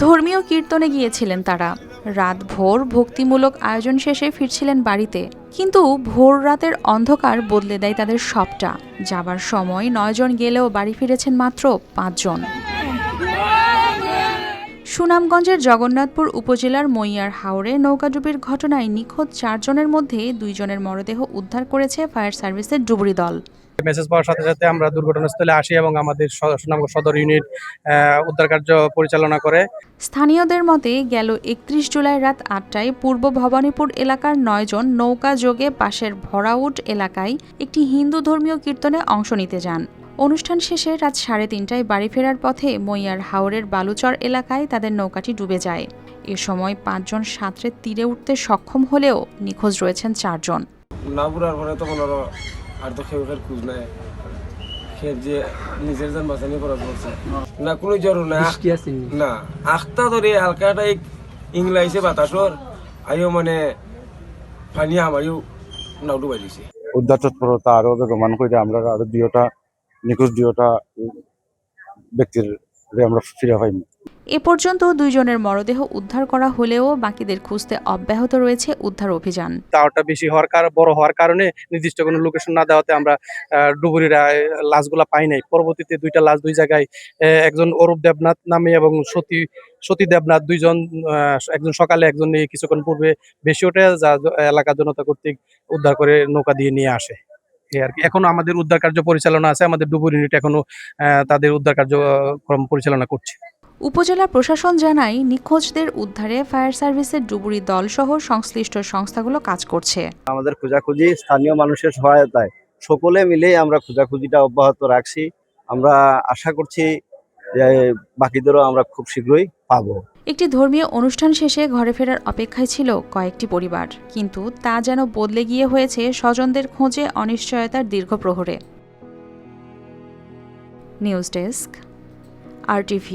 ধর্মীয় কীর্তনে গিয়েছিলেন তারা। রাত ভোর ভক্তিমূলক আয়োজন শেষে ফিরছিলেন বাড়িতে, কিন্তু ভোর রাতের অন্ধকার বদলে দেয় তাদের সবটা। যাবার সময় 9 জন গেলেও বাড়ি ফিরেছেন মাত্র 5 জন। সুনামগঞ্জের জগন্নাথপুর উপজেলার মইয়ার হাওরে নৌকাডুবির ঘটনায় নিখোঁজ 4 জনের মধ্যে 2 জনের মরদেহ উদ্ধার করেছে ফায়ার সার্ভিসের ডুবুরি দল। মেসেজ পাওয়ার সাথে সাথে আমরা দুর্ঘটনাস্থলে আসি এবং আমাদের সুনামগঞ্জ সদর ইউনিট উদ্ধার কার্য পরিচালনা করে। স্থানীয়দের মতে গেল 31 জুলাই রাত 8টায় পূর্ব ভবানীপুর এলাকার 9 জন নৌকা যোগে পাশের ভরাউট এলাকায় একটি হিন্দু ধর্মীয় কীর্তনে অংশ নিতে যান। অনুষ্ঠান শেষে রাত 3:30টায় বাড়ি ফেরার পথে মইয়ার হাওরের বালুচর এলাকায় তাদের নৌকাটি ডুবে যায়। এ সময় 5 জন সাঁতরে তীরে উঠতে সক্ষম হলেও নিখোঁজ রয়েছেন 4 জন। না বুড়ার পরে তখন আর তো খেয়ে খোঁজ নেয়, খেয়ে যে নিজের যান বাঁচানি করা পড়ছে না, কোনো জ্বর না আখতা ধরে হালকাটা ইংলাইছে বাতাসর আইও মানে পানি আমারও নাউডু বাজিছে। উদ্ধার তৎপরতা আরো বেগমান করে আমরা আরো নিখোঁজ 2টা ব্যক্তির আমরা ফিরে পাইনি। এ পর্যন্ত 2 জনের মরদেহ উদ্ধার করা হলেও বাকিদের খুঁজতে অব্যাহত রয়েছে উদ্ধার অভিযান। টাওয়ারটা বেশি বড় হওয়ার কারণে নির্দিষ্ট কোনো লোকেশন না দেওয়াতে আমরা ডুবুরিরা লাশগুলা পাই নাই। পরবর্তীতে 2টা লাশ 2 জায়গায়, একজন অরূপ দেবনাথ নামে এবং সতী দেবনাথ, 2 জন, একজন সকালে একজন কিছুক্ষণ পূর্বে বেশি ওঠে, যা এলাকা জনতা কর্তৃক উদ্ধার করে নৌকা দিয়ে নিয়ে আসে। আর কি এখনো আমাদের উদ্ধার কার্য পরিচালনা আছে, আমাদের ডুবুরি ইউনিট এখনো তাদের উদ্ধার কার্যক্রম পরিচালনা করছে। উপজেলা প্রশাসন জানায় নিখোঁজদের উদ্ধারে ফায়ার সার্ভিসের ডুবুরি দল সহ সংশ্লিষ্ট সংস্থাগুলো কাজ করছে। আমাদের খোঁজাখুঁজি স্থানীয় মানুষের সহায়তায় সকলে মিলেই আমরা খোঁজাখুঁজিটা অব্যাহত রাখছি। আমরা আশা করছি যে বাকিদেরও আমরা খুব শীঘ্রই পাবো। একটি ধর্মীয় অনুষ্ঠান শেষে ঘরে ফেরার অপেক্ষায় ছিল কয়েকটি পরিবার, কিন্তু তা যেন বদলে গিয়ে হয়েছে স্বজনদের খোঁজে অনিশ্চয়তার দীর্ঘ প্রহরে। News desk, RTV।